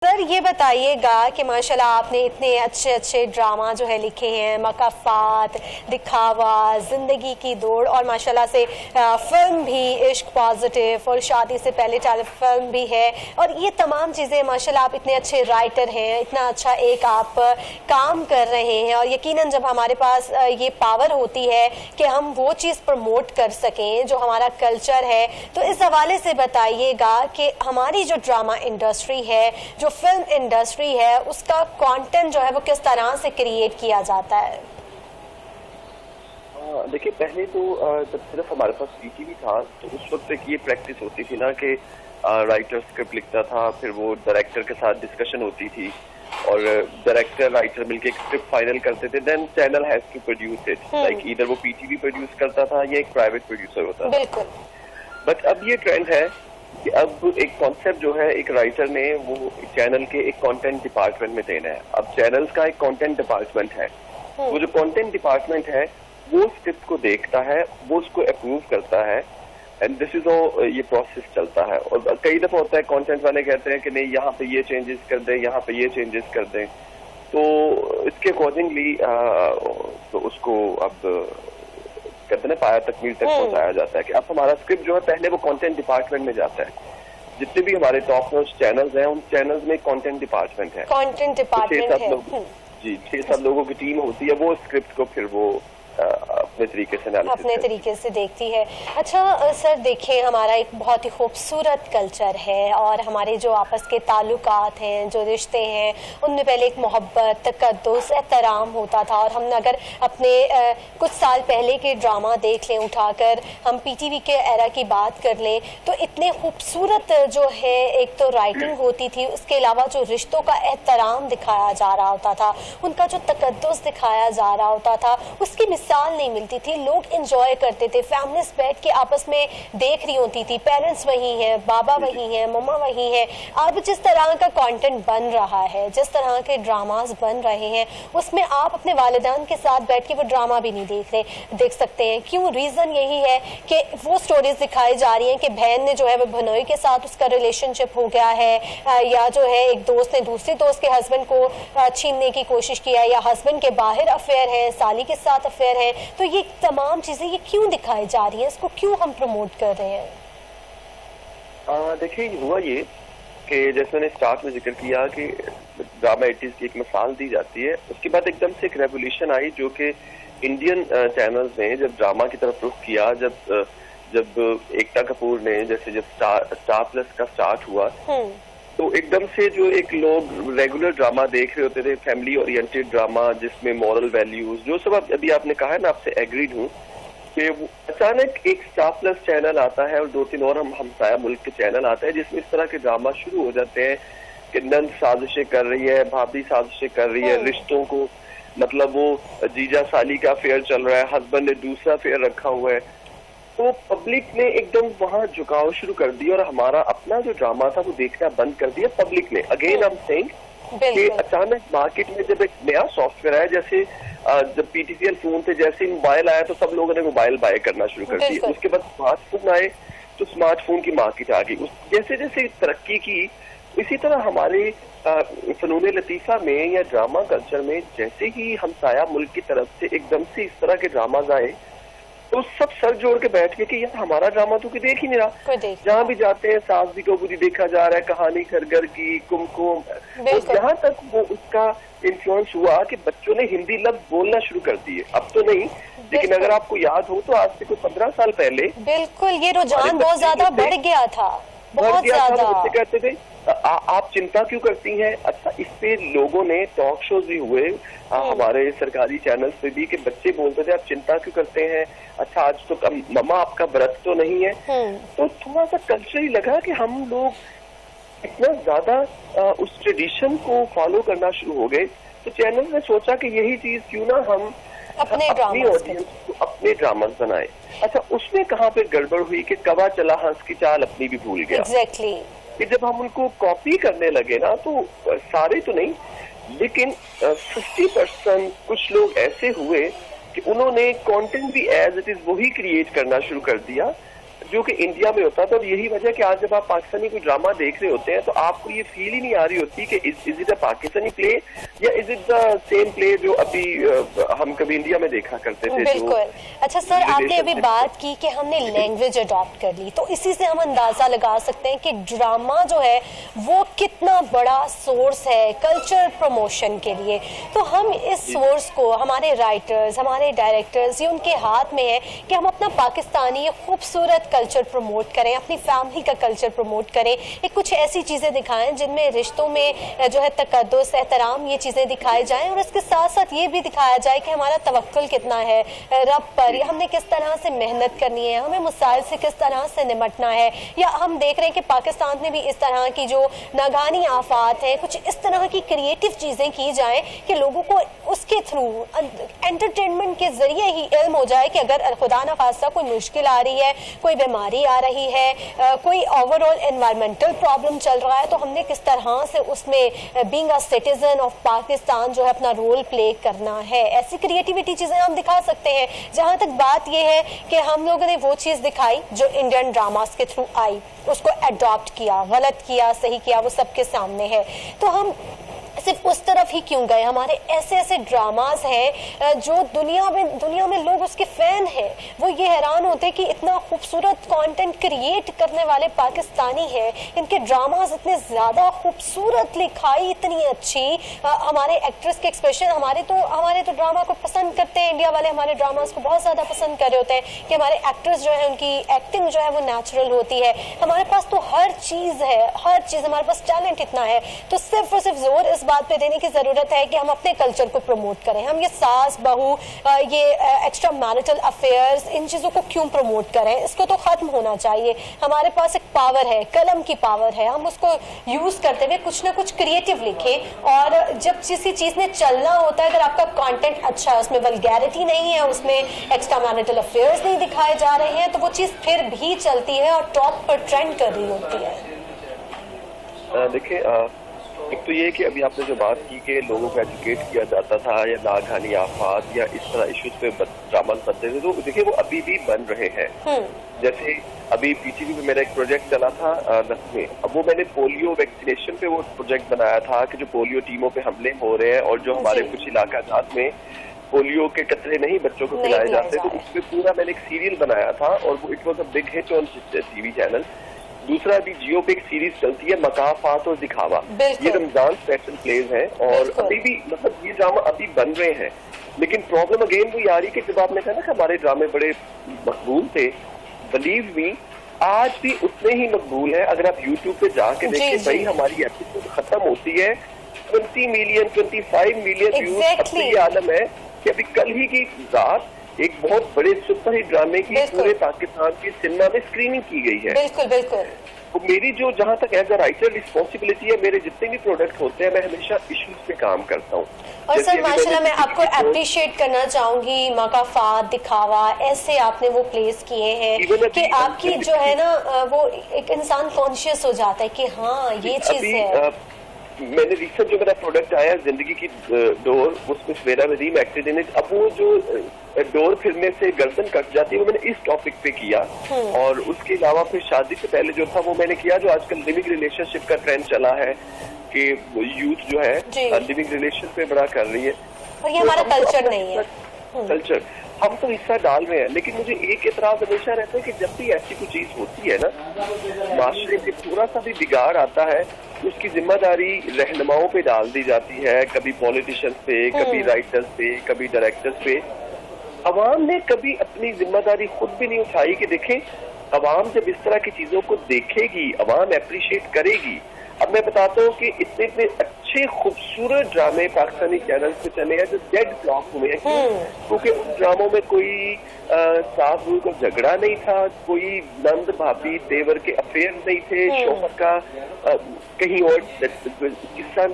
سر یہ بتائیے گا کہ ماشاءاللہ آپ نے اتنے اچھے اچھے ڈراما جو ہے لکھے ہیں، مقافات، دکھاوا، زندگی کی دوڑ، اور ماشاءاللہ سے فلم بھی عشق پازیٹیو اور شادی سے پہلے ٹیلی فلم بھی ہے، اور یہ تمام چیزیں ماشاءاللہ آپ اتنے اچھے رائٹر ہیں، اتنا اچھا ایک آپ کام کر رہے ہیں، اور یقیناً جب ہمارے پاس یہ پاور ہوتی ہے کہ ہم وہ چیز پروموٹ کر سکیں جو ہمارا کلچر ہے، تو اس حوالے سے بتائیے گا کہ ہماری جو ڈراما انڈسٹری ہے، جو فلم انڈسٹری ہے، اس کا کانٹینٹ جو ہے وہ کس طرح سے کریٹ کیا جاتا ہے؟ دیکھیے، پہلے تو جب صرف ہمارے پاس پی ٹی وی تھا تو اس وقت ایک یہ پریکٹس ہوتی تھی نا کہ رائٹر اسکرپٹ لکھتا تھا، پھر وہ ڈائریکٹر کے ساتھ ڈسکشن ہوتی تھی اور ڈائریکٹر رائٹر مل کے ایک اسکرپٹ فائنل کرتے تھے، then channel has to produce it, like ادھر وہ پی ٹی وی پروڈیوس کرتا تھا یا ایک پرائیویٹ پروڈیوسر ہوتا تھا. بالکل. بٹ اب یہ ٹرینڈ ہے کہ اب ایک کانسیپٹ جو ہے ایک رائٹر نے وہ چینل کے ایک کانٹینٹ ڈپارٹمنٹ میں دینا ہے. اب چینلز کا ایک کانٹینٹ ڈپارٹمنٹ ہے، وہ جو کانٹینٹ ڈپارٹمنٹ ہے وہ اسکرپٹ کو دیکھتا ہے، وہ اس کو اپروو کرتا ہے، اینڈ دس از ہاؤ یہ پروسیس چلتا ہے. اور کئی دفعہ ہوتا ہے کانٹینٹ والے کہتے ہیں کہ نہیں یہاں پہ یہ چینجز کر دیں، یہاں پہ یہ چینجز کر دیں، تو اس کے اکارڈنگلی تو اس کو اب کہتے ہیں پایا تکمیل تک پہنچایا جاتا ہے کہ اب ہمارا اسکرپٹ جو ہے پہلے وہ کانٹینٹ ڈپارٹمنٹ میں جاتا ہے. جتنے بھی ہمارے ٹاپ موسٹ چینلز ہیں ان چینلز میں کانٹینٹ ڈپارٹمنٹ ہے، کانٹینٹ ڈپارٹمنٹ ہے. جی 6-7 لوگوں کی ٹیم ہوتی ہے، وہ اسکرپٹ کو پھر وہ اپنے طریقے سے دیکھتی ہے. اچھا سر، دیکھیں ہمارا ایک بہت ہی خوبصورت کلچر ہے، اور ہمارے جو آپس کے تعلقات ہیں، جو رشتے ہیں، ان میں پہلے ایک محبت، تقدس، احترام ہوتا تھا. اور ہم اگر اپنے کچھ سال پہلے کے ڈراما دیکھ لیں، اٹھا کر ہم پی ٹی وی کے ایرا کی بات کر لیں، تو اتنے خوبصورت جو ہے ایک تو رائٹنگ ہوتی تھی، اس کے علاوہ جو رشتوں کا احترام دکھایا جا رہا ہوتا تھا، ان کا جو تقدس دکھایا جا رہا ہوتا تھا، اس کی مثال نہیں ملتی تھی. لوگ انجوائے کرتے تھے، فیملیز بیٹھ کے آپس میں دیکھ رہی ہوتی تھی، پیرنٹس وہی ہیں، بابا وہی ہیں، مما وہی ہیں. اب جس طرح کا کانٹینٹ بن رہا ہے، جس طرح کے ڈراماز بن رہے ہیں، اس میں آپ اپنے والدین کے ساتھ بیٹھ کے وہ ڈراما بھی نہیں دیکھ سکتے ہیں. کیوں؟ ریزن یہی ہے کہ وہ سٹوریز دکھائی جا رہی ہیں کہ بہن نے جو ہے وہ بھنوئی کے ساتھ اس کا ریلیشن شپ ہو گیا ہے، یا جو ہے ایک دوست نے دوسری دوست کے ہسبینڈ کو چھیننے کی کوشش کیا، یا ہسبینڈ کے باہر افیئر ہیں، سالی کے ساتھ افیئر ہیں. تو یہ تمام چیزیں یہ کیوں دکھائی جا رہی ہیں؟ اس کو کیوں ہم پروموٹ کر رہے ہیں؟ دیکھیے، ہوا یہ کہ جیسے میں نے اسٹارٹ میں ذکر کیا کہ ڈرامہ 80s کی ایک مثال دی جاتی ہے، اس کے بعد ایک دم سے ایک ریولیوشن آئی جو کہ انڈین چینلز نے جب ڈرامہ کی طرف رخ کیا، جب ایکتا کپور نے جیسے جب اسٹار پلس کا اسٹارٹ ہوا، تو ایک دم سے جو ایک لوگ ریگولر ڈراما دیکھ رہے ہوتے تھے، فیملی اورینٹیڈ ڈراما جس میں مورل ویلیوز، جو سب ابھی آپ نے کہا ہے، میں آپ سے ایگریڈ ہوں کہ اچانک ایک اسٹار پلس چینل آتا ہے اور 2-3 اور ہمسایہ ملک کے چینل آتے ہیں جس میں اس طرح کے ڈراما شروع ہو جاتے ہیں کہ نند سازشیں کر رہی ہے، بھابھی سازشیں کر رہی ہے، رشتوں کو مطلب وہ جیجا سالی کا افیئر چل رہا ہے، ہسبینڈ نے دوسرا افیئر رکھا ہوا ہے. تو پبلک نے ایک دم وہاں جھکاؤ شروع کر دیا اور ہمارا اپنا جو ڈراما تھا وہ دیکھنا بند کر دیا پبلک نے. اگین آئی ایم سیئنگ کہ اچانک مارکیٹ میں جب ایک نیا سافٹ ویئر آیا، جیسے جب P T C L phone تھے، جیسے ہی موبائل آیا تو سب لوگوں نے موبائل بائی کرنا شروع کر دیا. اس کے بعد اسمارٹ فون آئے تو اسمارٹ فون کی مارکیٹ آ گئی. جیسے جیسے ترقی کی، اسی طرح ہمارے فنون لطیفہ میں یا ڈرامہ کلچر میں جیسے ہی ہمسایہ ملک کی طرف سے ایک دم سے اس طرح کے ڈراماز آئے تو سب سر جوڑ کے بیٹھ گئے کہ یار ہمارا ڈرامہ تو کوئی دیکھ ہی نہیں رہا. جہاں بھی جاتے ہیں ساس بھی کو بری دیکھا جا رہا ہے، کہانی گھر گھر کی، کم جہاں تک وہ اس کا انفلوئنس ہوا کہ بچوں نے ہندی لفظ بولنا شروع کر دیے. اب تو نہیں، لیکن اگر آپ کو یاد ہو تو آج سے کوئی 15 سال پہلے بالکل یہ رجحان بہت زیادہ بڑھ گیا تھا، بہت زیادہ. بچے کہتے تھے آپ چنتا کیوں کرتی ہیں. اچھا، اس پہ لوگوں نے ٹاک شوز بھی ہوئے ہمارے سرکاری چینلز پہ بھی کہ بچے بولتے تھے آپ چنتا کیوں کرتے ہیں. اچھا، آج تو مما آپ کا برت تو نہیں ہے. تو تھوڑا سا کلچرلی لگا کہ ہم لوگ اتنا زیادہ اس ٹریڈیشن کو فالو کرنا شروع ہو گئے. تو چینل نے سوچا کہ یہی چیز کیوں نہ ہم اپنی آڈینس کو اپنے ڈراماز بنائے. اچھا، اس میں کہاں پہ گڑبڑ ہوئی کہ کوا چلا ہنس کی چال اپنی بھی بھول گیا. کہ جب ہم ان کو کاپی کرنے لگے نا، تو سارے تو نہیں لیکن 50% کچھ لوگ ایسے ہوئے کہ انہوں نے کانٹینٹ بھی ایز اٹ از وہی کریٹ کرنا شروع کر دیا جو کہ انڈیا میں ہوتا تھا. اور یہی وجہ کہ آج جب آپ پاکستانی کوئی ڈرامہ دیکھ رہے ہوتے ہیں تو آپ کو یہ فیل ہی نہیں آ رہی ہوتی کہ از اٹ اے پاکستانی پلے یا از اٹ دا سیم پلے جو ابھی ہم کبھی انڈیا میں دیکھا کرتے تھے. بالکل. اچھا سر, آپ نے ابھی بات کی کہ ہم نے لینگویج اڈاپٹ کر لی, تو اسی سے ہم اندازہ لگا سکتے ہیں کہ ڈرامہ جو ہے وہ کتنا بڑا سورس ہے کلچر پروموشن کے لیے. تو ہم اس سورس کو, ہمارے رائٹرز, ہمارے ڈائریکٹرز, یہ ان کے ہاتھ میں ہے کہ ہم اپنا پاکستانی خوبصورت کلچر پروموٹ کریں, اپنی فیملی کا کلچر پروموٹ کریں, ایک کچھ ایسی چیزیں دکھائیں جن میں رشتوں میں جو ہے تقدس, احترام, یہ چیزیں دکھائی جائیں, اور اس کے ساتھ ساتھ یہ بھی دکھایا جائے کہ ہمارا توکل کتنا ہے رب پر, ہم نے کس طرح سے محنت کرنی ہے, ہمیں مسائل سے کس طرح سے نمٹنا ہے. یا ہم دیکھ رہے ہیں کہ پاکستان میں بھی اس طرح کی جو ناگہانی آفات ہیں, کچھ اس طرح کی کریٹو چیزیں کی جائیں کہ لوگوں کو اس کے تھرو انٹرٹینمنٹ کے ذریعے ہی علم ہو جائے کہ اگر خدا نہ خواستہ کوئی مشکل آ رہی ہے, کوئی بیماری آ رہی ہے, کوئی اوور آل انوائرمنٹل پرابلم چل رہا ہے, تو ہم نے کس طرح سے اس میں being a citizen of Pakistan جو ہے اپنا رول پلے کرنا ہے. ایسی کریٹیوٹی چیزیں ہم دکھا سکتے ہیں. جہاں تک بات یہ ہے کہ ہم لوگوں نے وہ چیز دکھائی جو انڈین ڈراماز کے تھرو آئی, اس کو اڈاپٹ کیا, غلط کیا, صحیح کیا, وہ سب کے سامنے ہے. تو ہم صرف اس طرف ہی کیوں گئے؟ ہمارے ایسے ایسے ڈراماز ہیں جو دنیا میں لوگ اس کے فین ہیں, وہ یہ حیران ہوتے ہیں کہ اتنا خوبصورت کانٹینٹ کریٹ کرنے والے پاکستانی ہیں, ان کے ڈراماز اتنے زیادہ خوبصورت, لکھائی اتنی اچھی, ہمارے ایکٹرس کے ایکسپریشن, ہمارے تو ڈرامہ کو پسند کرتے ہیں, انڈیا والے ہمارے ڈراماز کو بہت زیادہ پسند کر رہے ہوتے ہیں کہ ہمارے ایکٹرس جو ہیں ان کی ایکٹنگ جو ہے وہ نیچرل ہوتی ہے. ہمارے پاس تو ہر چیز ہے, ہر چیز, ہمارے پاس ٹیلنٹ اتنا ہے. تو صرف اور صرف زور اس بات پہ دینے کی ضرورت ہے کہ ہم اپنے کلچر کو پروموٹ کریں. ہم یہ ساس بہو, یہ ایکسٹرا میرٹل افیئرز, ان چیزوں کو کیوں پروموٹ کریں؟ اس کو تو ختم ہونا چاہیے. ہمارے پاس ایک پاور ہے, قلم کی پاور ہے, ہم اس کو یوز کرتے ہوئے کچھ نہ کچھ کریٹو لکھیں. اور جب کسی چیز میں چلنا ہوتا ہے, اگر آپ کا کانٹینٹ اچھا ہے, اس میں ولگیرٹی نہیں ہے, اس میں ایکسٹرا میرٹل افیئرز نہیں دکھائے جا رہے ہیں, تو وہ چیز پھر بھی چلتی ہے اور ٹاپ پر ٹرینڈ کر رہی ہوتی ہے. دیکھیں, ایک تو یہ کہ ابھی آپ نے جو بات کی کہ لوگوں کو ایجوکیٹ کیا جاتا تھا یا ناگہانی آفات یا اس طرح ایشوز پہ ڈرامہ بنتے تھے, تو دیکھیں وہ ابھی بھی بن رہے ہیں. جیسے ابھی پی ٹی وی پہ میرا ایک پروجیکٹ چلا تھا 10 میں, اب وہ میں نے پولیو ویکسینیشن پہ وہ پروجیکٹ بنایا تھا کہ جو پولیو ٹیموں پہ حملے ہو رہے ہیں اور جو ہمارے کچھ علاقہ جات میں پولیو کے قطرے نہیں بچوں کو پلائے جاتے, تو اس پہ پورا میں نے ایک سیریل بنایا تھا اور وہ it was a big hit on T V channel. دوسرا ابھی جیو پہ ایک سیریز چلتی ہے مقافات اور دکھاوا, یہ رمضان اسپیشل پلیز ہیں اور ابھی بھی مطلب یہ ڈرامہ ابھی بن رہے ہیں. لیکن پرابلم اگین وہی آ رہی کہ جب آپ نے کہا نا کہ ہمارے ڈرامے بڑے مقبول تھے, بلیو می آج بھی اتنے ہی مقبول ہیں. اگر آپ یوٹیوب پہ جا کے دیکھیں بھائی ہماری ایپیسوڈ ختم ہوتی ہے 20 ملین 25 ملین ویوز. اب تو یہ عالم ہے کہ ابھی کل ہی کی رات ایک بہت بڑے سپر ہٹ ڈرامے کی پورے پاکستان کی سنیما میں اسکریننگ کی گئی ہے. بالکل بالکل. تو میری جو جہاں تک ایز اے رائٹر رسپانسبلٹی ہے, میرے جتنے بھی پروڈکٹ ہوتے ہیں میں ہمیشہ ایشوز پہ کام کرتا ہوں. اور سر ماشاءاللہ میں آپ کو اپریشیٹ کرنا چاہوں گی, مقافات, دکھاوا, ایسے آپ نے وہ پلیس کیے ہیں کہ آپ کی جو ہے نا وہ ایک انسان کانشیس ہو جاتا ہے کہ ہاں یہ چیز ہے. میں نے ریسنٹ جو میرا پروڈکٹ آیا زندگی کی ڈور, اس میں میرا ندیم ایکٹڈ ان اٹ. اب وہ جو ڈور پھرنے سے گردن کٹ جاتی ہے وہ میں نے اس ٹاپک پہ کیا. اور اس کے علاوہ پھر شادی سے پہلے جو تھا وہ میں نے کیا جو آج کل لیونگ ریلیشن شپ کا ٹرینڈ چلا ہے کہ یوتھ جو ہے لیونگ ریلیشن پہ بڑا کر رہی ہے, اور یہ ہمارا کلچر نہیں ہے. کلچر ہم تو حصہ ڈال رہے ہیں. لیکن مجھے ایک اعتراض ہمیشہ رہتا ہے کہ جب بھی ایسی کوئی چیز ہوتی ہے نا, معاشرے سے تھوڑا سا بھی بگاڑ آتا ہے, اس کی ذمہ داری رہنماؤں پہ ڈال دی جاتی ہے, کبھی پولیٹیشینز پہ, کبھی رائٹرز پہ, کبھی ڈائریکٹرز پہ. عوام نے کبھی اپنی ذمہ داری خود بھی نہیں اٹھائی کہ دیکھیں عوام جب اس طرح کی چیزوں کو دیکھے گی عوام اپریشیٹ کرے گی. اب میں بتاتا ہوں کہ اتنے اچھے خوبصورت ڈرامے پاکستانی چینل پہ چلے ہیں جو ڈیڈ فلاپ ہوئے ہیں, کیونکہ ان ڈراموں میں کوئی ساس بہو کا جھگڑا نہیں تھا, کوئی نند بھابھی دیور کے افیئر نہیں تھے, شوہر کا کہیں اور قصہ.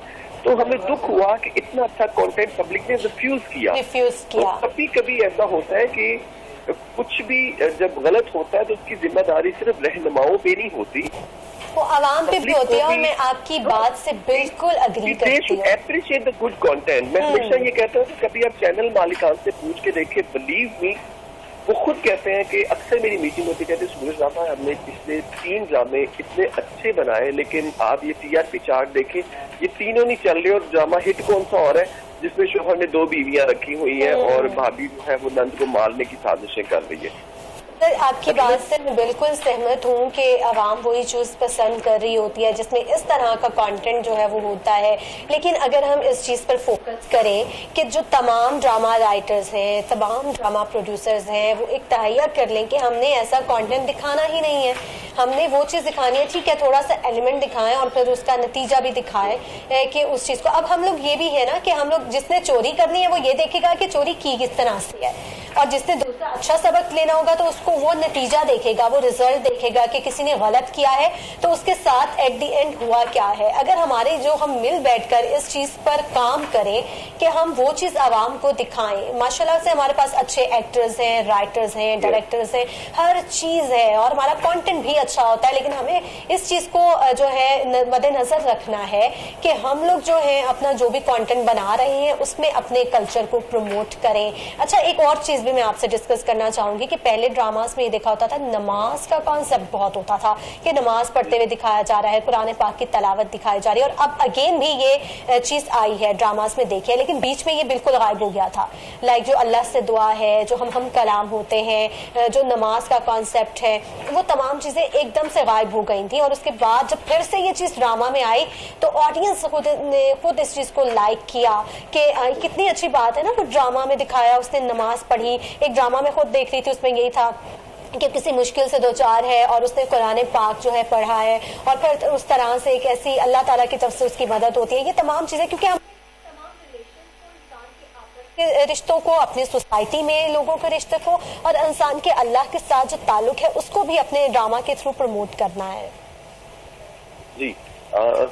تو ہمیں دکھ ہوا کہ اتنا اچھا کانٹینٹ پبلک نے ریفیوز کیا. کبھی کبھی ایسا ہوتا ہے کہ کچھ بھی جب غلط ہوتا ہے تو اس کی ذمہ داری صرف رہنماؤں پہ نہیں ہوتی, وہ عوام پہ بھی ہوتی ہے. اور میں آپ کی بات سے بالکل اگری کرتی ہوں. Appreciate the good content. میں ہمیشہ یہ کہتا ہوں کہ کبھی آپ چینل مالکان سے پوچھ کے دیکھیں, بلیو می وہ خود کہتے ہیں کہ اکثر میری میٹنگ ہوتی کہتے ہیں سورج راما ہم نے پچھلے 3 ڈرامے اتنے اچھے بنائے لیکن آپ یہ TRP چارٹ دیکھیں یہ تینوں نہیں چل رہے اور ڈرامہ ہٹ کون سا اور ہے جس میں شوہر نے 2 بیویاں رکھی ہوئی ہیں اور بھابھی جو ہے وہ نند کو مارنے کی سازشیں کر رہی ہے. سر آپ کی بات سے میں بالکل سہمت ہوں کہ عوام وہی چیز پسند کر رہی ہوتی ہے جس میں اس طرح کا کانٹینٹ جو ہے وہ ہوتا ہے. لیکن اگر ہم اس چیز پر فوکس کریں کہ جو تمام ڈرامہ رائٹرز ہیں تمام ڈرامہ پروڈیوسرز ہیں وہ ایک تہیہ کر لیں کہ ہم نے ایسا کانٹینٹ دکھانا ہی نہیں ہے, ہم نے وہ چیز دکھانی ہے, ٹھیک ہے تھوڑا سا ایلیمنٹ دکھائیں اور پھر اس کا نتیجہ بھی دکھائیں کہ اس چیز کو. اب ہم لوگ یہ بھی ہے نا کہ ہم لوگ جس نے چوری کرنی ہے وہ یہ دیکھے گا کہ چوری کی کس طرح سے ہے, اور جس نے دوسرا اچھا سبق لینا ہوگا تو اس کو وہ نتیجہ دیکھے گا, وہ رزلٹ دیکھے گا کہ کسی نے غلط کیا ہے تو اس کے ساتھ ایٹ دی اینڈ ہوا کیا ہے. اگر ہمارے جو ہم مل بیٹھ کر اس چیز پر کام کریں کہ ہم وہ چیز عوام کو دکھائیں, ماشاءاللہ سے ہمارے پاس اچھے ایکٹرز ہیں, رائٹرز ہیں, ڈائریکٹرز ہیں, ہر چیز ہے اور ہمارا کانٹینٹ بھی اچھا ہوتا ہے, لیکن ہمیں اس چیز کو جو ہے مد نظر رکھنا ہے کہ ہم لوگ جو ہیں اپنا جو بھی کانٹینٹ بنا رہے ہیں اس میں اپنے کلچر کو پروموٹ کریں. اچھا ایک اور چیز بھی میں آپ سے ڈسکس کرنا چاہوں گی کہ پہلے ڈراماز میں یہ دیکھا ہوتا تھا نماز کا کانسیپٹ بہت ہوتا تھا کہ نماز پڑھتے ہوئے دکھایا جا رہا ہے, قرآن پاک کی تلاوت دکھائی جا رہی ہے, اور اب اگین بھی یہ چیز آئی ہے ڈراماز میں دیکھی ہے, لیکن بیچ میں یہ بالکل غائب ہو گیا تھا. لائک جو اللہ سے دعا ہے, جو ہم کلام ہوتے ہیں, جو نماز کا کانسیپٹ ہے, وہ تمام چیزیں ایک دم سے غائب ہو گئی تھیں. اور اس کے بعد جب پھر سے یہ چیز ڈرامہ میں آئی تو آڈینس خود اس چیز کو لائک کیا کہ کتنی اچھی بات ہے نا, وہ ڈرامہ میں دکھایا, اس نے نماز پڑھی. ایک ڈرامہ میں خود دیکھ رہی تھی, اس میں یہی تھا کہ کسی مشکل سے دوچار ہے اور اس نے قرآن پاک جو ہے پڑھا ہے, اور پھر اس طرح سے ایک ایسی اللہ تعالیٰ کی طرف سے اس کی مدد ہوتی ہے. یہ تمام چیزیں کیونکہ ہم رشتوں کو, اپنی سوسائٹی میں لوگوں کے رشتے کو, اور انسان کے اللہ کے ساتھ جو تعلق ہے اس کو بھی اپنے ڈرامہ کے تھرو پروموٹ کرنا ہے. جی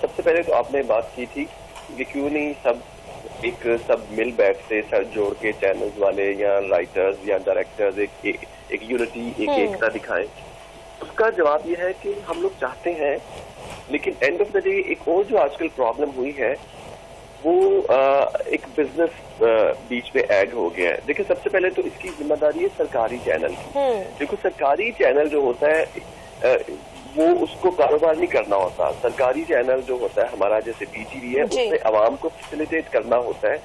سب سے پہلے تو آپ نے بات کی تھی کہ کیوں نہیں سب مل بیٹھتے سر جوڑ کے چینلز والے یا رائٹرز یا ڈائریکٹرز ایک یونٹی ایکتا دکھائیں. اس کا جواب یہ ہے کہ ہم لوگ چاہتے ہیں, لیکن اینڈ آف دا ڈے ایک اور جو آج کل پرابلم ہوئی ہے وہ ایک بزنس بیچ میں ایڈ ہو گیا ہے. دیکھیں سب سے پہلے تو اس کی ذمہ داری ہے سرکاری چینل کی. دیکھو سرکاری چینل جو ہوتا ہے وہ اس کو کاروبار نہیں کرنا ہوتا. سرکاری چینل جو ہوتا ہے ہمارا جیسے BTV ہے اس میں عوام کو فیسیلیٹیٹ کرنا ہوتا ہے.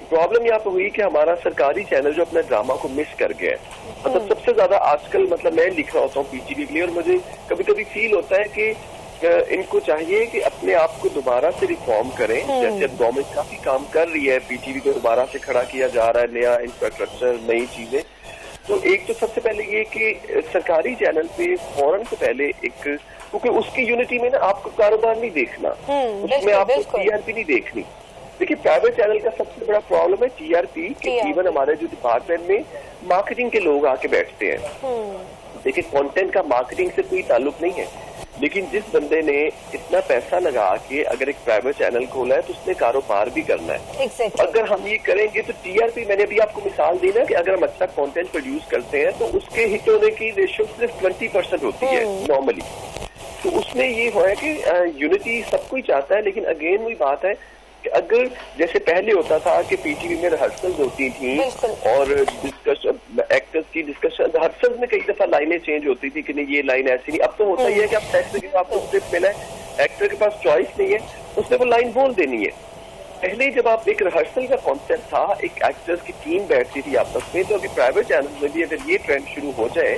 پرابلم یہاں پہ ہوئی کہ ہمارا سرکاری چینل جو اپنے ڈرامہ کو مس کر گیا ہے. مطلب سب سے زیادہ آج کل مطلب میں لکھ رہا ہوتا ہوں BTV کے لیے, اور مجھے کبھی کبھی فیل ہوتا ہے کہ ان کو چاہیے کہ اپنے آپ کو دوبارہ سے ریفارم کریں. جیسے اب گورنمنٹ کافی کام کر رہی ہے, BTV کو دوبارہ سے کھڑا کیا جا رہا ہے, نیا انفراسٹرکچر, نئی چیزیں. تو ایک تو سب سے پہلے یہ کہ سرکاری چینل پہ فوراً سے پہلے ایک, کیونکہ اس کی یونٹی میں نا آپ کو کاروبار نہیں دیکھنا, اس میں آپ کو TRP نہیں دیکھنی. دیکھیے پرائیویٹ چینل کا سب سے بڑا پرابلم ہے TRP, کہ ایون ہمارے جو ڈپارٹمنٹ میں مارکیٹنگ کے لوگ آ کے بیٹھتے ہیں. دیکھیے کانٹینٹ کا مارکیٹنگ سے کوئی تعلق نہیں ہے, لیکن جس بندے نے اتنا پیسہ لگا کے اگر ایک پرائیویٹ چینل کھولا ہے تو اس نے کاروبار بھی کرنا ہے. اگر ہم یہ کریں گے تو TRP, میں نے ابھی آپ کو مثال دی نا کہ اگر ہم اچھا کانٹینٹ پروڈیوس کرتے ہیں تو اس کے ہٹ ہونے کی ریشو صرف 20% ہوتی ہے نارملی. تو اس میں یہ ہوا ہے کہ یونٹی سب کوئی چاہتا ہے, لیکن اگین وہی بات ہے کہ اگر جیسے پہلے ہوتا تھا کہ PTV میں ریہرسلز ہوتی تھیں اور ڈسکشن ایکٹرز کی ڈسکشن, ریہرسلز میں کئی دفعہ لائنیں چینج ہوتی تھی کہ نہیں یہ لائن ایسی نہیں. اب تو ہوتا ہی ہے کہ اب ایکٹر کے پاس اسکرپٹ ملا ہے, ایکٹر کے پاس چوائس نہیں ہے, اس نے وہ لائن بول دینی ہے. پہلے جب آپ ایک ریہرسل کا کانسیپٹ تھا, ایک ایکٹرز کی ٹیم بیٹھتی تھی آپس میں, تو ابھی پرائیویٹ چینلز میں بھی اگر یہ ٹرینڈ شروع ہو جائے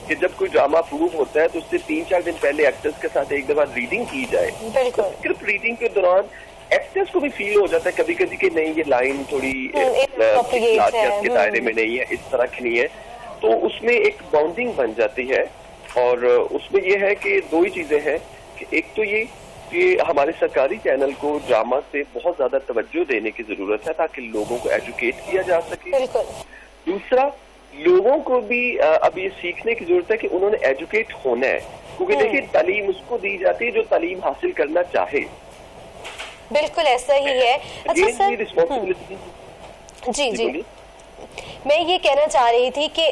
کہ جب کوئی ڈرامہ پروو ہوتا ہے تو اس سے 3-4 دن پہلے ایکٹرز کے ساتھ ایک دفعہ ریڈنگ کی جائے. اسکرپٹ ریڈنگ کے دوران ایکٹرز کو بھی فیل ہو جاتا ہے کبھی کبھی کہ نہیں یہ لائن تھوڑی اخلاقیات کے دائرے میں نہیں ہے, اس طرح کی نہیں ہے. تو اس میں ایک باؤنڈنگ بن جاتی ہے, اور اس میں یہ ہے کہ 2 ہی چیزیں ہیں کہ ایک تو یہ کہ ہمارے سرکاری چینل کو ڈرامہ سے بہت زیادہ توجہ دینے کی ضرورت ہے تاکہ لوگوں کو ایجوکیٹ کیا جا سکے. دوسرا لوگوں کو بھی اب یہ سیکھنے کی ضرورت ہے کہ انہوں نے ایجوکیٹ ہونا ہے, کیونکہ دیکھیے تعلیم اس کو دی جاتی ہے جو تعلیم حاصل کرنا چاہے. بالکل ایسا ہی ہے. اچھا سر, جی میں یہ کہنا چاہ رہی تھی کہ